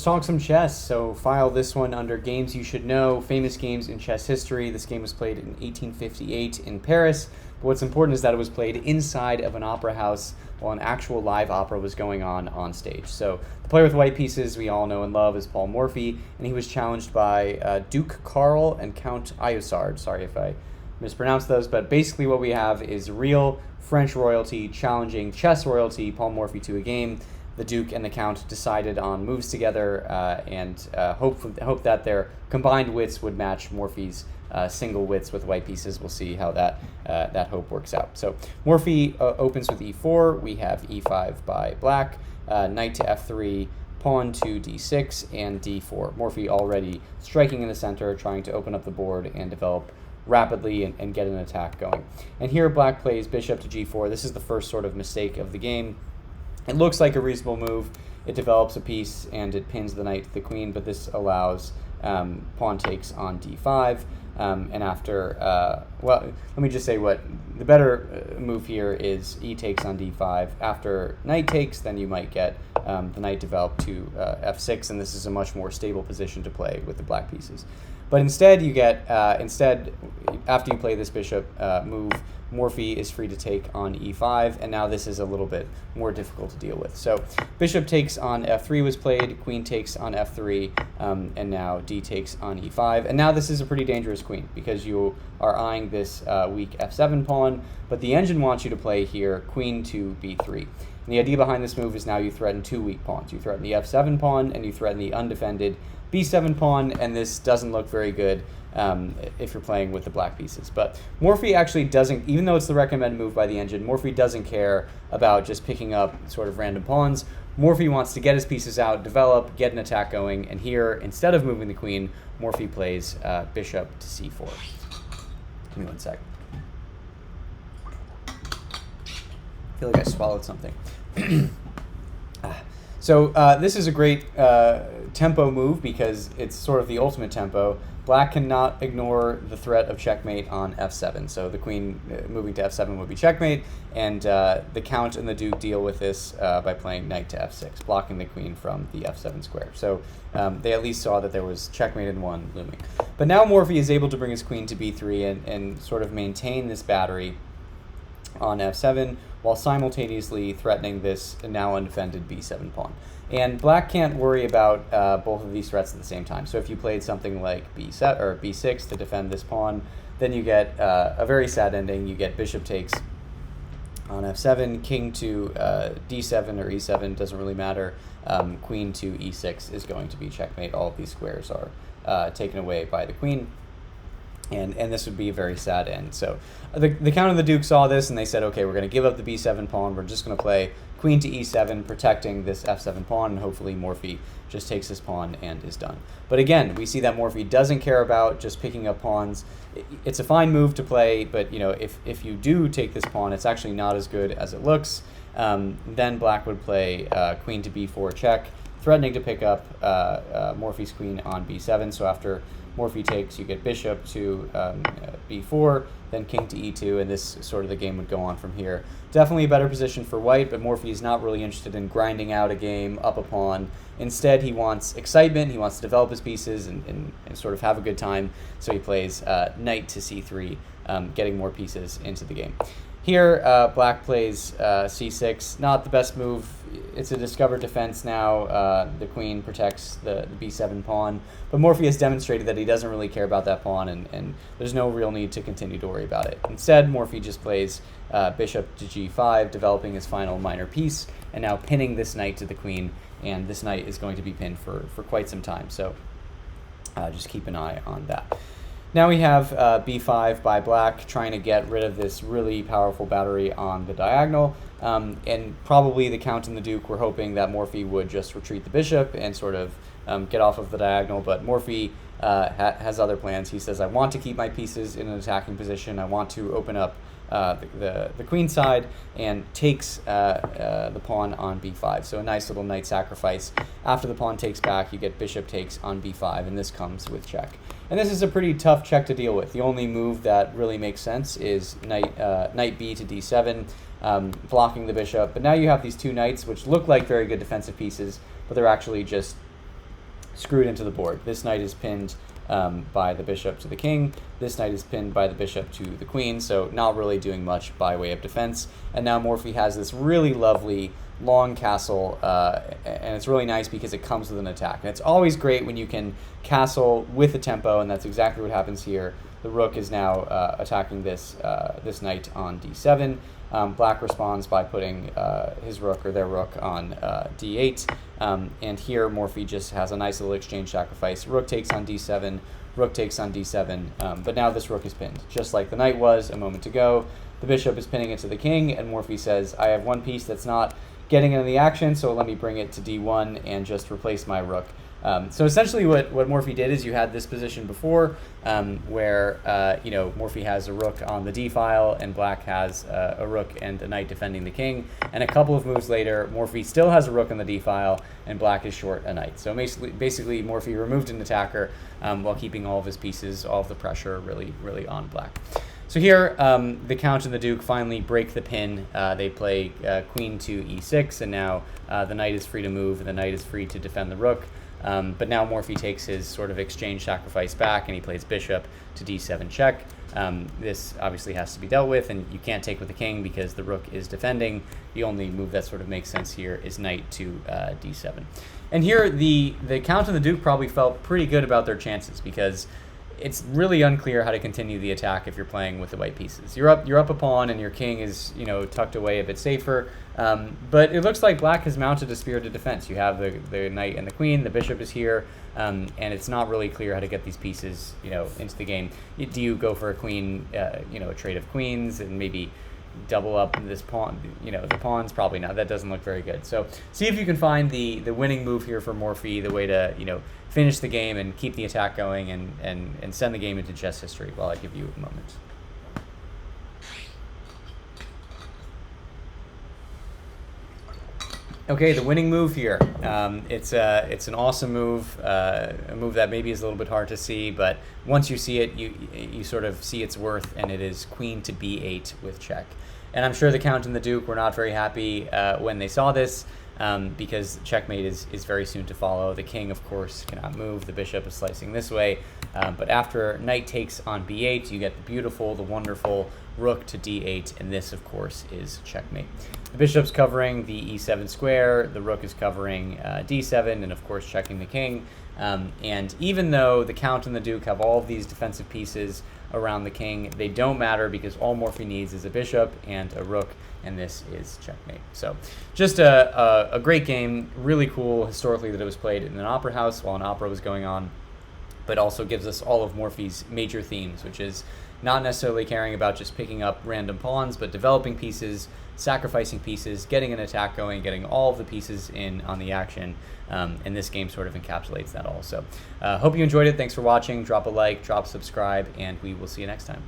talk some chess. So file this one under games you should know, famous games in chess history. This game was played in 1858 in Paris. But what's important is that it was played inside of an opera house while an actual live opera was going on stage. So the player with white pieces we all know and love is Paul Morphy, and he was challenged by Duke Karl and Count Isouard. Sorry if I mispronounced those, but basically what we have is real French royalty challenging chess royalty, Paul Morphy, to a game. The Duke and the Count decided on moves together and hope that their combined wits would match Morphy's single wits with white pieces. We'll see how that hope works out. So Morphy opens with e4. We have e5 by black, knight to f3, pawn to d6, and d4. Morphy already striking in the center, trying to open up the board and develop rapidly and get an attack going. And here black plays bishop to g4. This is the first sort of mistake of the game. It looks like a reasonable move. It develops a piece and it pins the knight to the queen, but this allows pawn takes on d5. And after, well, let me just say what the better move here is e takes on d5. After knight takes, then you might get the knight developed to f6, and this is a much more stable position to play with the black pieces. But instead, you get, after you play this bishop move, Morphy is free to take on e5, and now this is a little bit more difficult to deal with. So bishop takes on f3 was played, queen takes on f3, and now d takes on e5. And now this is a pretty dangerous queen because you are eyeing this weak f7 pawn, but the engine wants you to play here queen to b3. And the idea behind this move is now you threaten two weak pawns. You threaten the f7 pawn, and you threaten the undefended b7 pawn, and this doesn't look very good if you're playing with the black pieces. But Morphy actually doesn't, even though it's the recommended move by the engine, Morphy doesn't care about just picking up sort of random pawns. Morphy wants to get his pieces out, develop, get an attack going, and here, instead of moving the queen, Morphy plays bishop to c4. Give me one sec. I feel like I swallowed something. So this is a great tempo move because it's sort of the ultimate tempo. Black cannot ignore the threat of checkmate on f7. So the queen moving to f7 would be checkmate, and the Count and the Duke deal with this by playing knight to f6, blocking the queen from the f7 square. So they at least saw that there was checkmate in one looming. But now Morphy is able to bring his queen to b3 and sort of maintain this battery on f7 while simultaneously threatening this now undefended b7 pawn. And black can't worry about both of these threats at the same time. So if you played something like b7 or b6 to defend this pawn, then you get a very sad ending. You get bishop takes on f7, king to d7 or e7, doesn't really matter. Queen to e6 is going to be checkmate. All of these squares are taken away by the queen. And this would be a very sad end. So the Count and the Duke saw this, and they said, okay, we're going to give up the b7 pawn. We're just going to play queen to e7, protecting this f7 pawn, and hopefully Morphy just takes this pawn and is done. But again, we see that Morphy doesn't care about just picking up pawns. It's a fine move to play, but you know, if you do take this pawn, it's actually not as good as it looks. Then black would play queen to b4 check, threatening to pick up Morphy's queen on b7. So after Morphy takes, you get bishop to b4, then king to e2, and this sort of the game would go on from here. Definitely a better position for white, but Morphy is not really interested in grinding out a game, up a pawn. Instead, he wants excitement, he wants to develop his pieces and sort of have a good time, so he plays knight to c3, getting more pieces into the game. Here, black plays c6, not the best move. It's a discovered defense now. The queen protects the b7 pawn, but Morphy has demonstrated that he doesn't really care about that pawn, and there's no real need to continue to worry about it. Instead, Morphy just plays bishop to g5, developing his final minor piece, and now pinning this knight to the queen, and this knight is going to be pinned for quite some time, so just keep an eye on that. Now we have b5 by black, trying to get rid of this really powerful battery on the diagonal. And probably the Count and the Duke were hoping that Morphy would just retreat the bishop and sort of get off of the diagonal. But Morphy has other plans. He says, I want to keep my pieces in an attacking position. I want to open up the queen side, and takes the pawn on b5. So a nice little knight sacrifice. After the pawn takes back, you get bishop takes on b5, and this comes with check. And this is a pretty tough check to deal with. The only move that really makes sense is knight b to d7, blocking the bishop. But now you have these two knights, which look like very good defensive pieces, but they're actually just screwed into the board. This knight is pinned by the bishop to the king. This knight is pinned by the bishop to the queen, so not really doing much by way of defense. And now Morphy has this really lovely long castle, and it's really nice because it comes with an attack. And it's always great when you can castle with a tempo, and that's exactly what happens here. The rook is now attacking this knight on d7. Black responds by putting his rook or their rook on d8. And here Morphy just has a nice little exchange sacrifice. Rook takes on d7, rook takes on d7, but now this rook is pinned, just like the knight was a moment ago. The bishop is pinning it to the king, and Morphy says, I have one piece that's not getting into the action, so let me bring it to d1 and just replace my rook. So essentially what Morphy did is you had this position before where Morphy has a rook on the d file and Black has a rook and a knight defending the king. And a couple of moves later, Morphy still has a rook on the d file and Black is short a knight. So basically Morphy removed an attacker while keeping all of his pieces, all of the pressure really on Black. So here, the Count and the Duke finally break the pin. They play queen to e6, and now the knight is free to move, and the knight is free to defend the rook. But now Morphy takes his sort of exchange sacrifice back, and he plays bishop to d7 check. This obviously has to be dealt with, and you can't take with the king because the rook is defending. The only move that sort of makes sense here is knight to d7. And here, the Count and the Duke probably felt pretty good about their chances because it's really unclear how to continue the attack if you're playing with the white pieces. You're up a pawn, and your king is tucked away a bit safer. But it looks like Black has mounted a spirited defense. You have the knight and the queen. The bishop is here, and it's not really clear how to get these pieces into the game. Do you go for a queen, a trade of queens, and maybe double up this pawn? The pawns, probably not. That doesn't look very good. So see if you can find the winning move here for Morphy, the way to finish the game and keep the attack going and send the game into chess history while I give you a moment. Okay, the winning move here. It's an awesome move, a move that maybe is a little bit hard to see, but once you see it, you sort of see its worth, and it is queen to b8 with check. And I'm sure the Count and the Duke were not very happy when they saw this, because checkmate is very soon to follow. The king, of course, cannot move. The bishop is slicing this way. But after knight takes on b8, you get the wonderful rook to d8, and this, of course, is checkmate. The bishop's covering the e7 square, the rook is covering d7, and of course checking the king. And even though the Count and the Duke have all of these defensive pieces around the king, they don't matter because all Morphy needs is a bishop and a rook, and this is checkmate. So just a great game, really cool historically that it was played in an opera house while an opera was going on, but also gives us all of Morphy's major themes, which is not necessarily caring about just picking up random pawns, but developing pieces, sacrificing pieces, getting an attack going, getting all of the pieces in on the action. And this game sort of encapsulates that all. So hope you enjoyed it. Thanks for watching. Drop a like, drop subscribe, and we will see you next time.